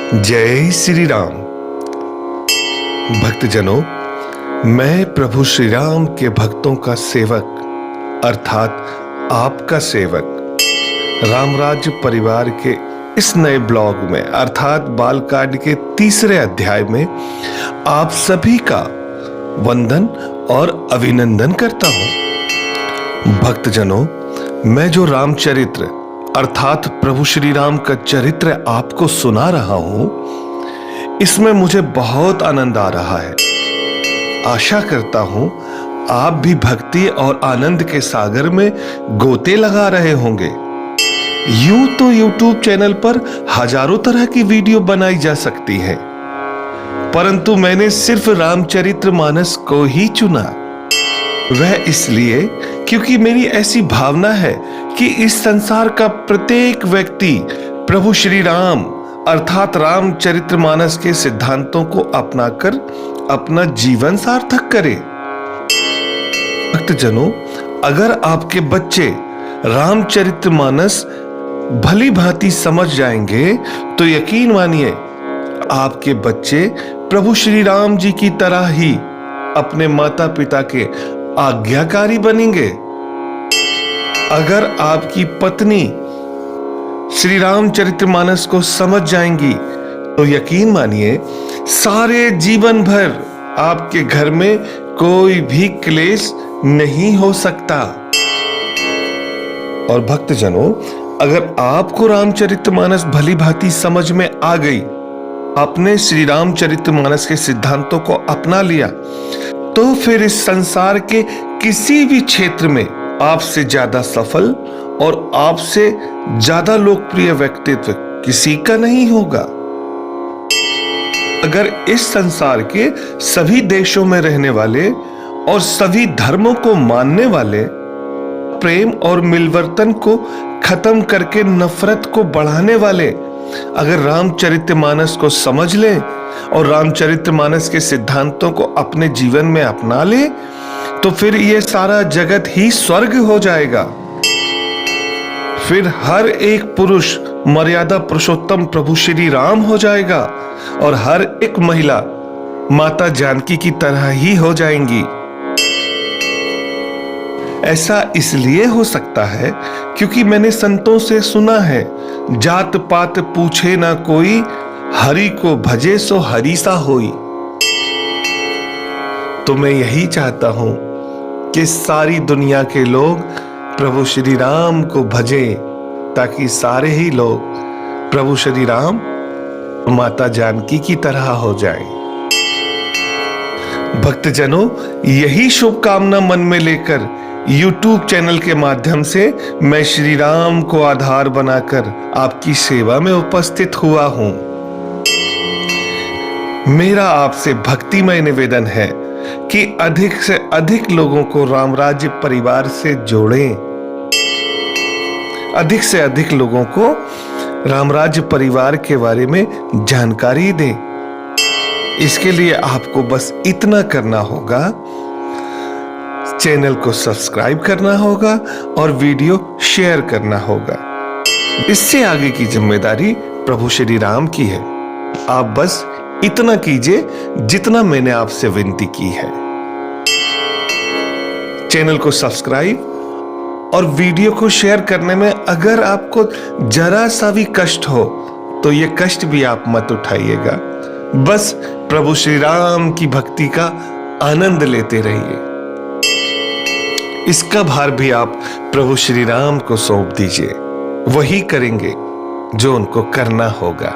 जय श्री राम। भक्तजनों, मैं प्रभु श्री राम के भक्तों का सेवक अर्थात आपका सेवक रामराज्य परिवार के इस नए ब्लॉग में अर्थात बालकांड के तीसरे अध्याय में आप सभी का वंदन और अभिनंदन करता हूं। भक्तजनों, मैं जो रामचरित्र अर्थात प्रभु श्री राम का चरित्र आपको सुना रहा हूं, इसमें मुझे बहुत आनंद आ रहा है। आशा करता हूं आप भी भक्ति और आनंद के सागर में गोते लगा रहे होंगे। यूं तो YouTube चैनल पर हजारों तरह की वीडियो बनाई जा सकती है, परंतु मैंने सिर्फ रामचरितमानस को ही चुना। वह इसलिए क्योंकि मेरी ऐसी भावना है कि इस संसार का प्रत्येक व्यक्ति प्रभु श्री राम अर्थात रामचरितमानस के सिद्धांतों को अपनाकर अपना जीवन सार्थक करे। भक्तजनों, अगर आपके बच्चे रामचरितमानस भली भांति समझ जाएंगे तो यकीन मानिए आपके बच्चे प्रभु श्री राम जी की तरह ही अपने माता पिता के आज्ञाकारी बनेंगे। अगर आपकी पत्नी श्री रामचरितमानस को समझ जाएंगी तो यकीन मानिए सारे जीवन भर आपके घर में कोई भी क्लेश नहीं हो सकता। और भक्तजनों, अगर आपको रामचरितमानस भली भांति समझ में आ गई, आपने श्री रामचरितमानस के सिद्धांतों को अपना लिया, तो फिर इस संसार के किसी भी क्षेत्र में आपसे ज्यादा सफल और आपसे ज्यादा लोकप्रिय व्यक्तित्व किसी का नहीं होगा। अगर इस संसार के सभी देशों में रहने वाले और सभी धर्मों को मानने वाले प्रेम और मिलवर्तन को खत्म करके नफरत को बढ़ाने वाले अगर रामचरितमानस को समझ ले और रामचरितमानस के सिद्धांतों को अपने जीवन में अपना ले, तो फिर ये सारा जगत ही स्वर्ग हो जाएगा। फिर हर एक पुरुष मर्यादा पुरुषोत्तम प्रभु श्री राम हो जाएगा और हर एक महिला माता जानकी की तरह ही हो जाएंगी। ऐसा इसलिए हो सकता है क्योंकि मैंने संतों से सुना है, जात पात पूछे ना कोई, हरि को भजे सो हरि सा होई। तो मैं यही चाहता हूं कि सारी दुनिया के लोग प्रभु श्री राम को भजे, ताकि सारे ही लोग प्रभु श्री राम माता जानकी की तरह हो जाएं। भक्तजनों, यही शुभकामना मन में लेकर YouTube चैनल के माध्यम से मैं श्री राम को आधार बनाकर आपकी सेवा में उपस्थित हुआ हूं। मेरा आपसे भक्तिमय निवेदन है कि अधिक से अधिक लोगों को रामराज्य परिवार से जोड़ें, अधिक से अधिक लोगों को रामराज्य परिवार के बारे में जानकारी दें। इसके लिए आपको बस इतना करना होगा, चैनल को सब्सक्राइब करना होगा और वीडियो शेयर करना होगा। इससे आगे की जिम्मेदारी प्रभु श्री राम की है। आप बस इतना कीजिए जितना मैंने आपसे विनती की है। चैनल को सब्सक्राइब और वीडियो को शेयर करने में अगर आपको जरा सा भी कष्ट हो तो ये कष्ट भी आप मत उठाइएगा। बस प्रभु श्री राम की भक्ति का आनंद लेते रहिए। इसका भार भी आप प्रभु श्री राम को सौंप दीजिए, वही करेंगे जो उनको करना होगा।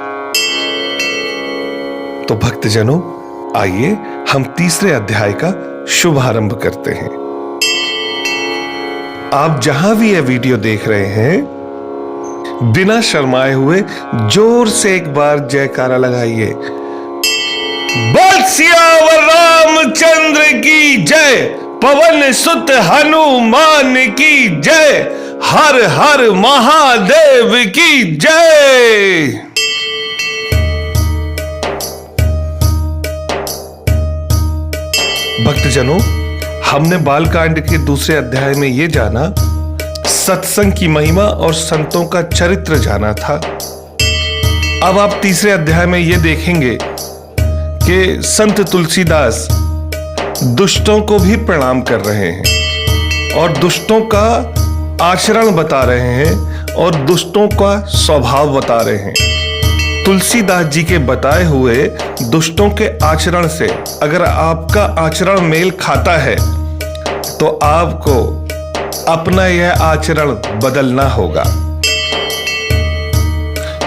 तो भक्तजनों, आइए हम तीसरे अध्याय का शुभारंभ करते हैं। आप जहां भी यह वीडियो देख रहे हैं, बिना शर्माए हुए जोर से एक बार जयकारा लगाइए। बोल सियावर रामचंद्र की जय, पवन सुत हनुमान की जय, हर हर महादेव की जय। भक्तजनों, हमने बालकांड के दूसरे अध्याय में यह जाना, सत्संग की महिमा और संतों का चरित्र जाना था। अब आप तीसरे अध्याय में ये देखेंगे कि संत तुलसीदास दुष्टों को भी प्रणाम कर रहे हैं और दुष्टों का आचरण बता रहे हैं और दुष्टों का स्वभाव बता रहे हैं। तुलसीदास जी के बताए हुए दुष्टों के आचरण से अगर आपका आचरण मेल खाता है तो आपको अपना यह आचरण बदलना होगा।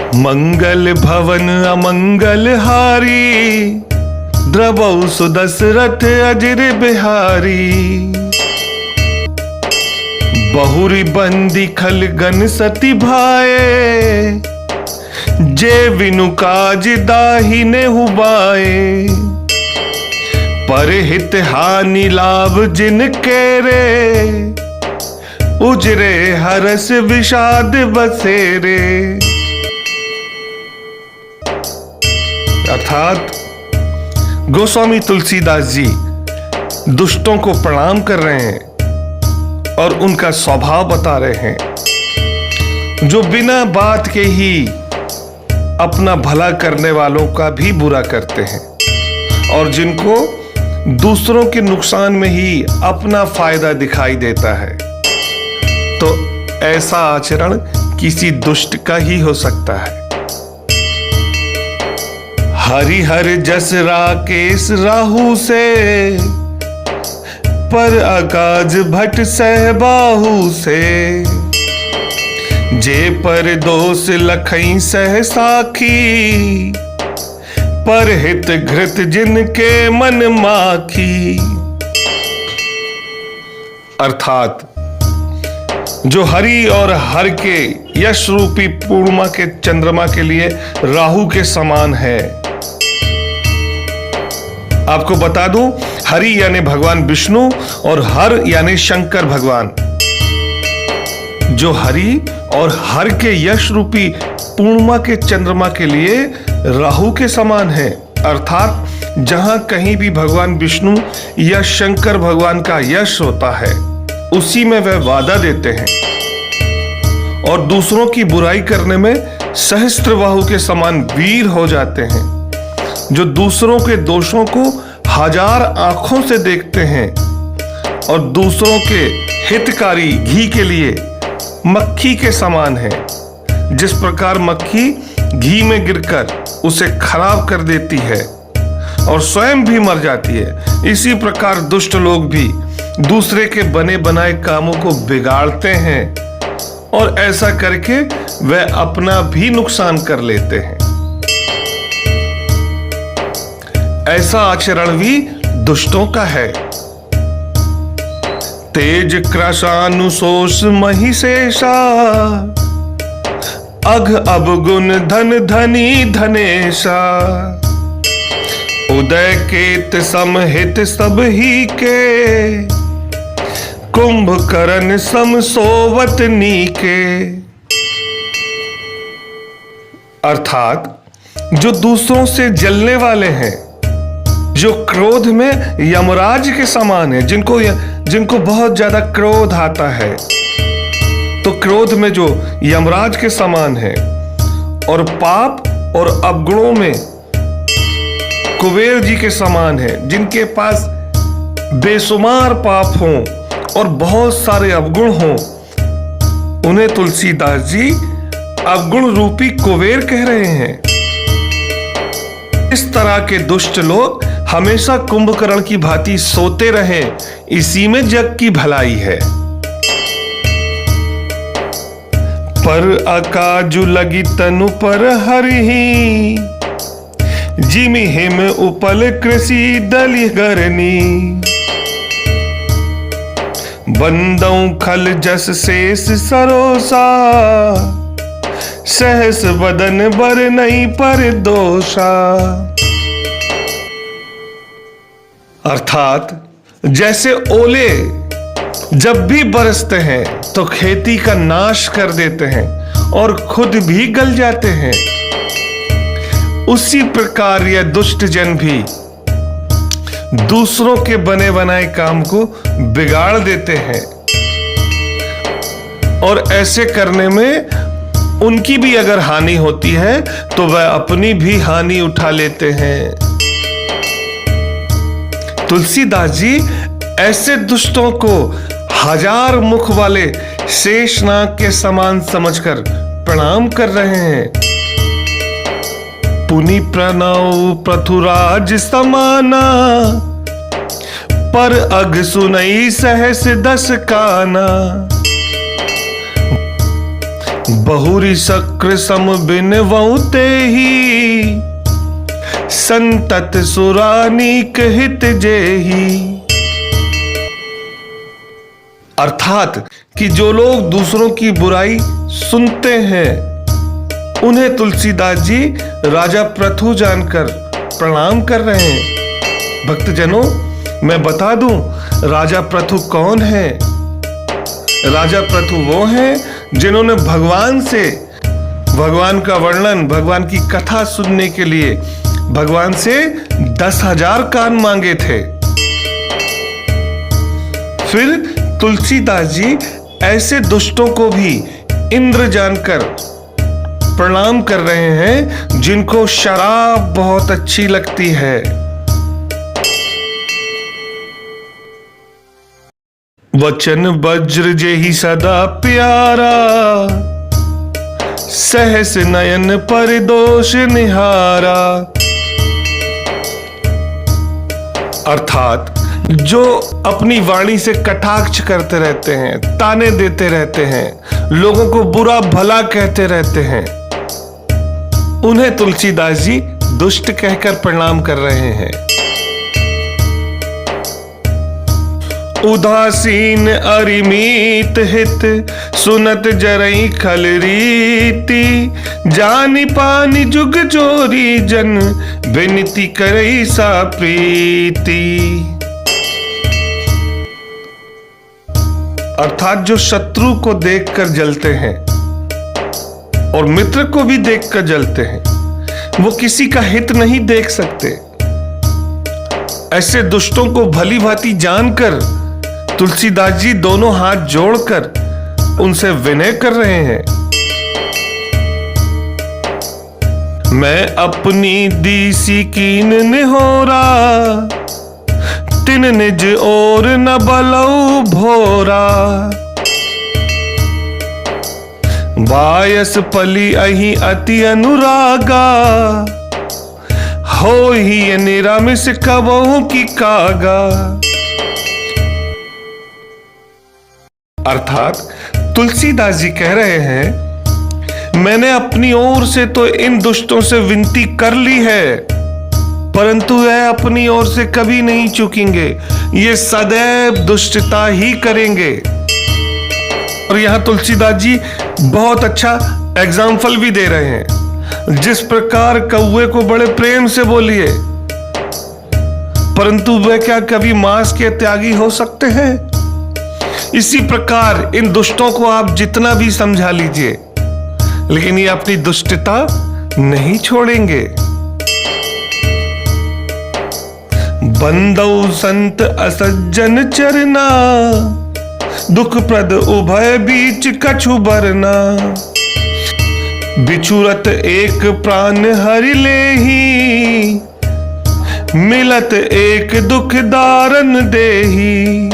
मंगल भवन अमंगल हारी, द्रवौ सुदशरथ अजिर बिहारी। बहुरी बंदी खलगन सती भाए, जे विनु काज दाहिने हुबाए। पर हित हानि लाभ जिनके रे, उजरे हरस विषाद बसेरे। अर्थात गोस्वामी तुलसीदास जी दुष्टों को प्रणाम कर रहे हैं और उनका स्वभाव बता रहे हैं, जो बिना बात के ही अपना भला करने वालों का भी बुरा करते हैं और जिनको दूसरों के नुकसान में ही अपना फायदा दिखाई देता है। तो ऐसा आचरण किसी दुष्ट का ही हो सकता है। हरिहर जस राकेश राहु से, पर अकाज भट सहबाहु से। जे पर दोष लखई सह साखी, पर हित घृत जिनके मन माखी। अर्थात जो हरि और हर के यश रूपी पूर्णिमा के चंद्रमा के लिए राहु के समान है। आपको बता दूं, हरि यानी भगवान विष्णु और हर यानी शंकर भगवान। जो हरि और हर के यश रूपी पूर्णिमा के चंद्रमा के लिए राहु के समान है। अर्थात जहां कहीं भी भगवान विष्णु या शंकर भगवान का यश होता है, उसी में वह वादा देते हैं और दूसरों की बुराई करने में सहस्त्रबाहु के समान वीर हो जाते हैं, जो दूसरों के दोषों को हजार आंखों से देखते हैं और दूसरों के हितकारी घी के लिए मक्खी के समान है। जिस प्रकार मक्खी घी में गिरकर उसे खराब कर देती है और स्वयं भी मर जाती है, इसी प्रकार दुष्ट लोग भी दूसरे के बने बनाए कामों को बिगाड़ते हैं और ऐसा करके वह अपना भी नुकसान कर लेते हैं। ऐसा आचरण भी दुष्टों का है। तेज क्रशानुशोष महिषेषा, अघ अवगुण धन धनी धनेशा। उदय केत समहित सब ही के, कुंभकर्ण सम सोवत नीके। अर्थात जो दूसरों से जलने वाले हैं, जो क्रोध में यमराज के समान है, जिनको बहुत ज्यादा क्रोध आता है, तो क्रोध में जो यमराज के समान है, और पाप और अवगुणों में कुबेर जी के समान है, जिनके पास बेशुमार पाप हों और बहुत सारे अवगुण हों, उन्हें तुलसीदास जी अवगुण रूपी कुबेर कह रहे हैं। इस तरह के दुष्ट लोग हमेशा कुंभकर्ण की भांति सोते रहें, इसी में जग की भलाई है। पर अकाजु लगी तनु पर हरिही, जिमि हिम उपल कृषि दलि गरनी। बंदौ खल जस शेष सरोसा, सहस बदन बर नहीं पर दोषा। अर्थात जैसे ओले जब भी बरसते हैं तो खेती का नाश कर देते हैं और खुद भी गल जाते हैं, उसी प्रकार यह दुष्ट जन भी दूसरों के बने बनाए काम को बिगाड़ देते हैं और ऐसे करने में उनकी भी अगर हानि होती है तो वह अपनी भी हानि उठा लेते हैं। तुलसीदास जी ऐसे दुष्टों को हजार मुख वाले शेषनाग के समान समझकर प्रणाम कर रहे हैं। पुनि प्रणव पृथुराज समाना, पर अग सुनई सहस दस काना। बहुरी शक्र सम बिनवउ तेहि, संतत सुरानीक हित जेहि। अर्थात कि जो लोग दूसरों की बुराई सुनते हैं उन्हें तुलसीदास जी राजा पृथु जानकर प्रणाम कर रहे हैं। भक्तजनों, मैं बता दूं राजा पृथु कौन है। राजा पृथु वो हैं जिन्होंने भगवान से भगवान का वर्णन, भगवान की कथा सुनने के लिए भगवान से 10,000 कान मांगे थे। फिर तुलसीदास जी ऐसे दुष्टों को भी इंद्र जानकर प्रणाम कर रहे हैं जिनको शराब बहुत अच्छी लगती है। वचन वज्र जेहि सदा प्यारा, सहस नयन परिदोष निहारा। अर्थात जो अपनी वाणी से कटाक्ष करते रहते हैं, ताने देते रहते हैं, लोगों को बुरा भला कहते रहते हैं, उन्हें तुलसीदास जी दुष्ट कहकर प्रणाम कर रहे हैं। उदासीन अरिमीत हित, सुनत जरई खल रीति। जानी पानी जुग चोरी, जन विनती करई सा प्रीति। अर्थात जो शत्रु को देखकर जलते हैं और मित्र को भी देखकर जलते हैं, वो किसी का हित नहीं देख सकते। ऐसे दुष्टों को भली भांति जानकर तुलसीदास जी दोनों हाथ जोड़कर उनसे विनय कर रहे हैं। मैं अपनी दीसी कीन निहोरा, तिन निज और न बलऊ भोरा। बायस पली अहि अति अनुरागा, हो ही निरामिस कबहू की कागा। अर्थात तुलसीदास जी कह रहे हैं, मैंने अपनी ओर से तो इन दुष्टों से विनती कर ली है, परंतु वह अपनी ओर से कभी नहीं चूकेंगे। ये सदैव दुष्टता ही करेंगे। और यहां तुलसीदास जी बहुत अच्छा एग्जाम्पल भी दे रहे हैं। जिस प्रकार कौवे को बड़े प्रेम से बोलिए, परंतु वह क्या कभी मांस के त्यागी हो सकते हैं? इसी प्रकार इन दुष्टों को आप जितना भी समझा लीजिए, लेकिन ये अपनी दुष्टता नहीं छोड़ेंगे। बंदौ संत असज्जन चरना, दुख प्रद उभय बीच कछु बरना। बिछुरत एक प्राण हरि लेहि, मिलत एक दुख दारन देहि।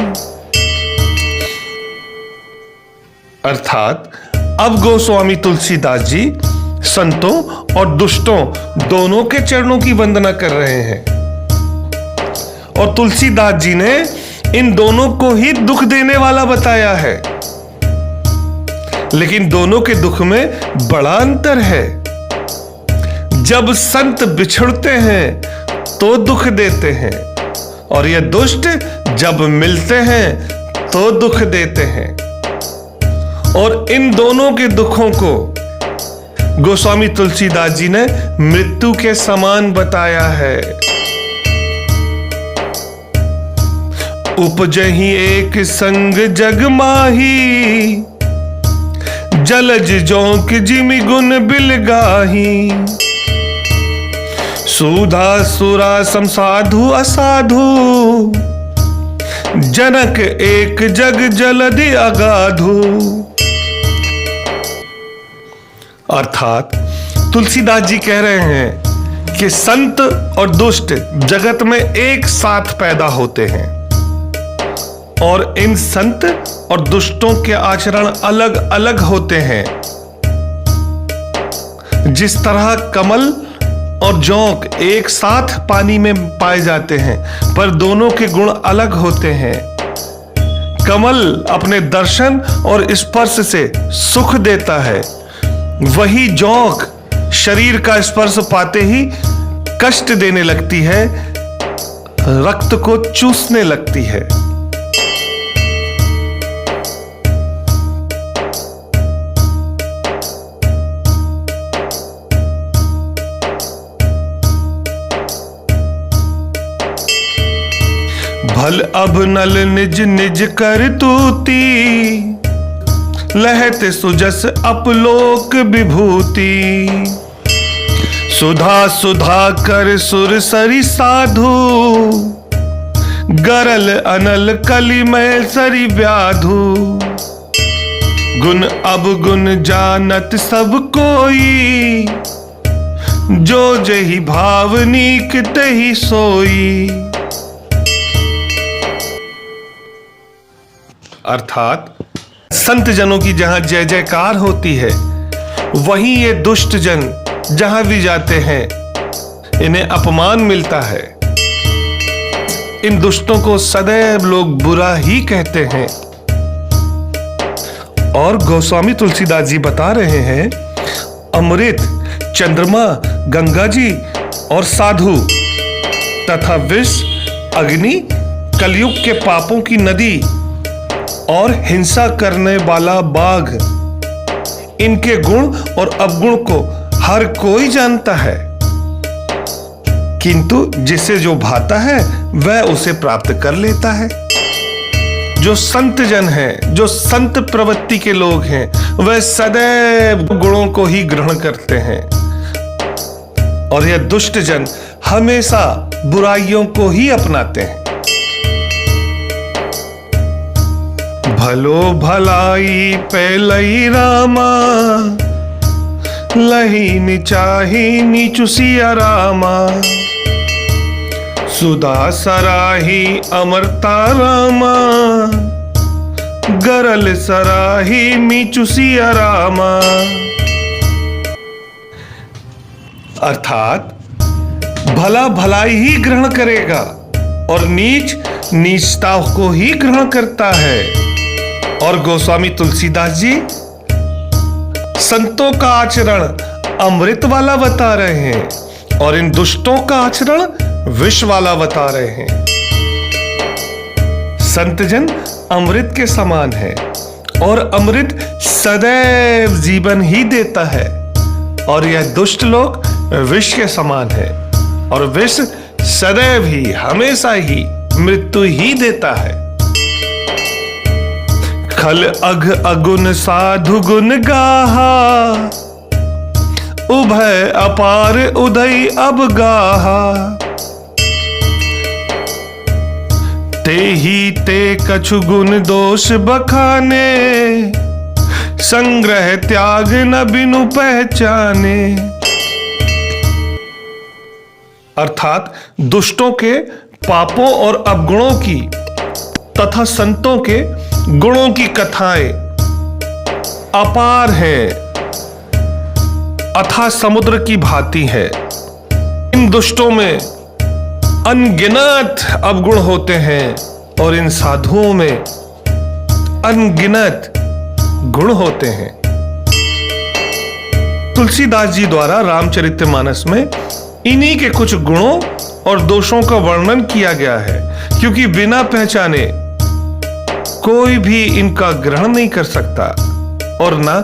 अर्थात अब गोस्वामी तुलसीदास जी संतों और दुष्टों दोनों के चरणों की वंदना कर रहे हैं। और तुलसीदास जी ने इन दोनों को ही दुख देने वाला बताया है, लेकिन दोनों के दुख में बड़ा अंतर है। जब संत बिछड़ते हैं तो दुख देते हैं, और ये दुष्ट जब मिलते हैं तो दुख देते हैं। और इन दोनों के दुखों को गोस्वामी तुलसीदास जी ने मृत्यु के समान बताया है। उपजहि एक संग जग माही, जलज जोंक जिमि गुण बिलगाही। सुधा सुरा सम साधु असाधु, जनक एक जग जलधि अगाधु। अर्थात तुलसीदास जी कह रहे हैं कि संत और दुष्ट जगत में एक साथ पैदा होते हैं और इन संत और दुष्टों के आचरण अलग अलग होते हैं। जिस तरह कमल और जौंक एक साथ पानी में पाए जाते हैं पर दोनों के गुण अलग होते हैं। कमल अपने दर्शन और स्पर्श से सुख देता है, वही जौंक शरीर का स्पर्श पाते ही कष्ट देने लगती है, रक्त को चूसने लगती है। भल अब नल निज निज कर तूती, लहत सुजस अपलोक विभूति। सुधा सुधा कर सुर सरी साधु, गरल अनल कलिमय सरी व्याधु। गुण अब गुण जानत सब कोई, जो जही भावनीक तही सोई। अर्थात संत जनों की जहां जय जयकार होती है, वहीं ये दुष्ट जन जहां भी जाते हैं इन्हें अपमान मिलता है। इन दुष्टों को सदैव लोग बुरा ही कहते हैं। और गोस्वामी तुलसीदास जी बता रहे हैं, अमृत, चंद्रमा, गंगा जी और साधु तथा विष, अग्नि, कलयुग के पापों की नदी और हिंसा करने वाला बाघ, इनके गुण और अवगुण को हर कोई जानता है, किंतु जिसे जो भाता है वह उसे प्राप्त कर लेता है। जो संत जन हैं, जो संत प्रवृत्ति के लोग हैं, वह सदैव गुणों को ही ग्रहण करते हैं और यह दुष्ट जन हमेशा बुराइयों को ही अपनाते हैं। भलो भलाई पैलई रामा, लही निचाही नीचु सिया रामा। सुधा सराही अमरता रामा, गरल सराही मीचु सिया रामा। अर्थात भला भलाई ही ग्रहण करेगा और नीच नीचता को ही ग्रहण करता है। और गोस्वामी तुलसीदास जी संतों का आचरण अमृत वाला बता रहे हैं और इन दुष्टों का आचरण विष वाला बता रहे हैं। संत जन अमृत के समान है और अमृत सदैव जीवन ही देता है और यह दुष्ट लोग विष के समान है और विष सदैव ही, हमेशा ही मृत्यु ही देता है। खल अघ अगुन साधु गुण गाहा, उभय अपार उदय अब गाहा। ते ही ते कछु गुण दोष बखाने, संग्रह त्याग न बिनु पहचाने। अर्थात दुष्टों के पापों और अवगुणों की तथा संतों के गुणों की कथाएं अपार हैं, अथाह समुद्र की भांति है। इन दुष्टों में अनगिनत अवगुण होते हैं और इन साधुओं में अनगिनत गुण होते हैं। तुलसीदास जी द्वारा रामचरितमानस में इन्हीं के कुछ गुणों और दोषों का वर्णन किया गया है, क्योंकि बिना पहचाने कोई भी इनका ग्रहण नहीं कर सकता और ना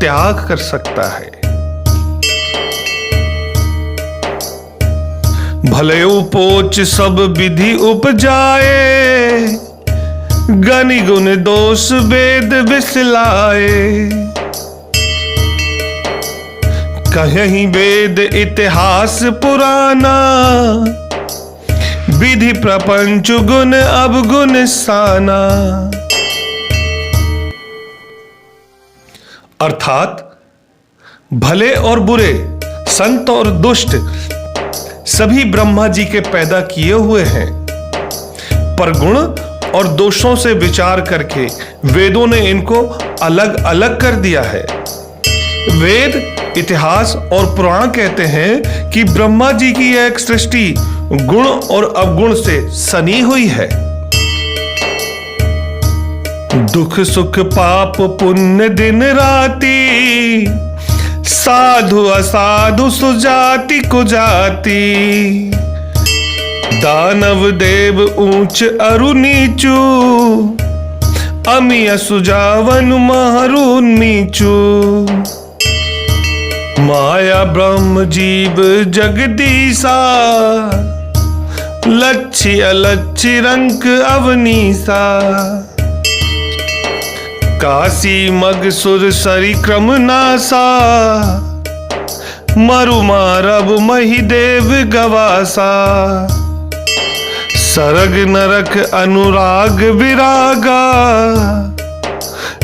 त्याग कर सकता है। भले उपोच सब विधि उपजाए, गनि गुण दोष वेद बिसलाए। कहीं वेद इतिहास पुराना, विधि प्रपंच गुण अवगुण साना। अर्थात भले और बुरे, संत और दुष्ट सभी ब्रह्मा जी के पैदा किए हुए हैं, पर गुण और दोषों से विचार करके वेदों ने इनको अलग अलग कर दिया है। वेद, इतिहास और पुराण कहते हैं कि ब्रह्मा जी की एक सृष्टि गुण और अवगुण से सनी हुई है। दुख सुख पाप पुण्य दिन राति, साधु असाधु सुजाति कुजाति, दानव देव ऊंच अरु नीचू, अमिय सुजावन मारू नीचू, माया ब्रह्म जीव जगदीसा, लच्छी अलच्छी रंक अवनीसा, काशी मग सुर सरी क्रम नासा, मरु मारब मही देव गवासा, सरग नरक अनुराग विरागा,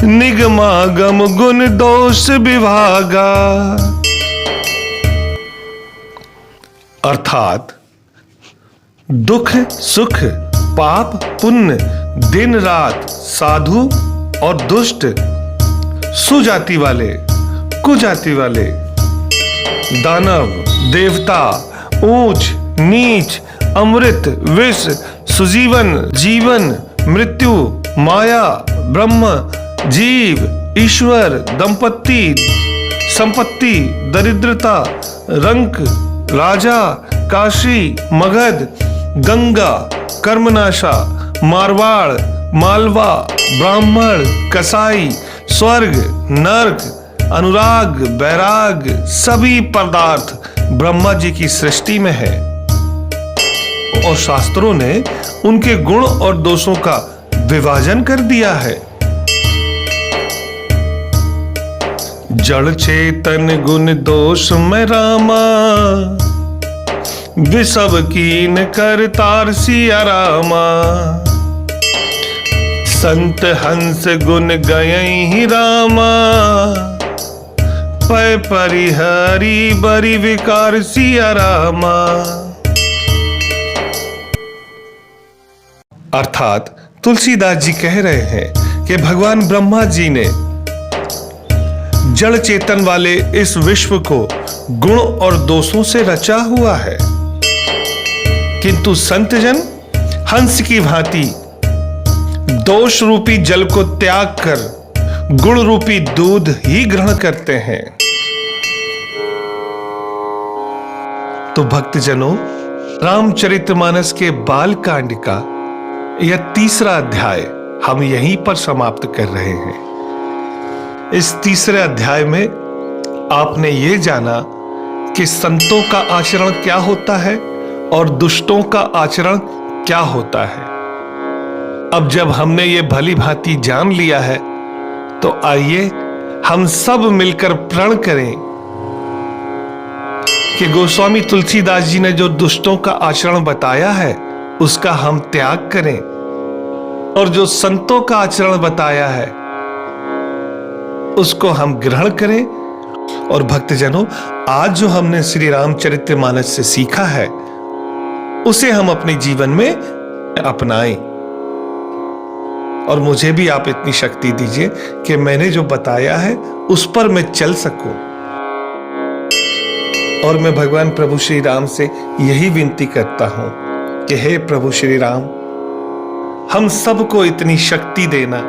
निगमागम गुण दोष विभागा। अर्थात दुख सुख पाप पुण्य दिन रात साधु और दुष्ट, सुजाति वाले कुजाति वाले, दानव देवता, ऊंच नीच, अमृत विष, सुजीवन जीवन, मृत्यु माया ब्रह्म जीव ईश्वर, दंपत्ति संपत्ति, दरिद्रता, रंक राजा, काशी मगध, गंगा, कर्मनाशा, मारवाड़, मालवा, ब्राह्मण, कसाई, स्वर्ग, नर्क, अनुराग, बैराग, सभी पदार्थ ब्रह्मा जी की सृष्टि में है और शास्त्रों ने उनके गुण और दोषों का विभाजन कर दिया है। जड़ चेतन गुण दोष में रामा, विसव कीन कर तार सिया रामा, संत हंस गुण गयई ही रामा, पै परिहरी बरी विकार सिया रामा। अर्थात तुलसीदास जी कह रहे हैं कि भगवान ब्रह्मा जी ने जड़ चेतन वाले इस विश्व को गुण और दोषों से रचा हुआ है, किंतु संतजन हंस की भांति दोष रूपी जल को त्याग कर गुण रूपी दूध ही ग्रहण करते हैं। तो भक्तजनों, रामचरितमानस के बाल कांड का यह तीसरा अध्याय हम यहीं पर समाप्त कर रहे हैं। इस तीसरे अध्याय में आपने ये जाना कि संतों का आचरण क्या होता है और दुष्टों का आचरण क्या होता है। अब जब हमने ये भली भांति जान लिया है, तो आइए हम सब मिलकर प्रण करें कि गोस्वामी तुलसीदास जी ने जो दुष्टों का आचरण बताया है उसका हम त्याग करें और जो संतों का आचरण बताया है उसको हम ग्रहण करें। और भक्तजनों, आज जो हमने श्री रामचरितमानस से सीखा है उसे हम अपने जीवन में अपनाएं और मुझे भी आप इतनी शक्ति दीजिए कि मैंने जो बताया है उस पर मैं चल सकूं। और मैं भगवान प्रभु श्री राम से यही विनती करता हूं कि हे प्रभु श्री राम, हम सबको इतनी शक्ति देना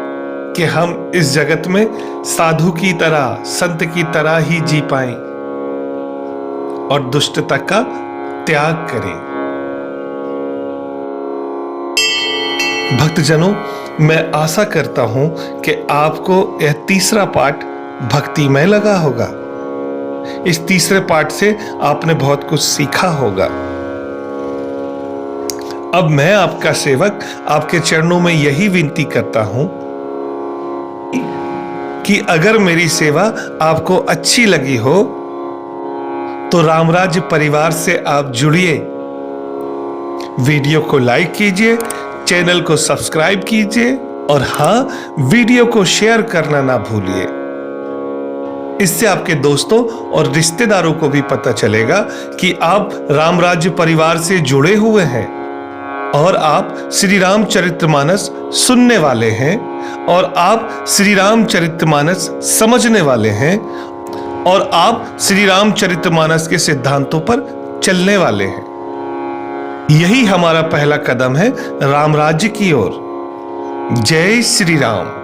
कि हम इस जगत में साधु की तरह संत की तरह ही जी पाएं और दुष्टता का त्याग करें। भक्तजनों, मैं आशा करता हूं कि आपको यह तीसरा पाठ भक्तिमय लगा होगा। इस तीसरे पाठ से आपने बहुत कुछ सीखा होगा। अब मैं आपका सेवक आपके चरणों में यही विनती करता हूं कि अगर मेरी सेवा आपको अच्छी लगी हो तो रामराज्य परिवार से आप जुड़िए, वीडियो को लाइक कीजिए, चैनल को सब्सक्राइब कीजिए और हाँ, वीडियो को शेयर करना ना भूलिए। इससे आपके दोस्तों और रिश्तेदारों को भी पता चलेगा कि आप राम राज्य परिवार से जुड़े हुए हैं और आप श्री रामचरितमानस सुनने वाले हैं और आप श्री रामचरितमानस समझने वाले हैं और आप श्री रामचरितमानस के सिद्धांतों पर चलने वाले हैं। यही हमारा पहला कदम है राम राज्य की ओर। जय श्री राम।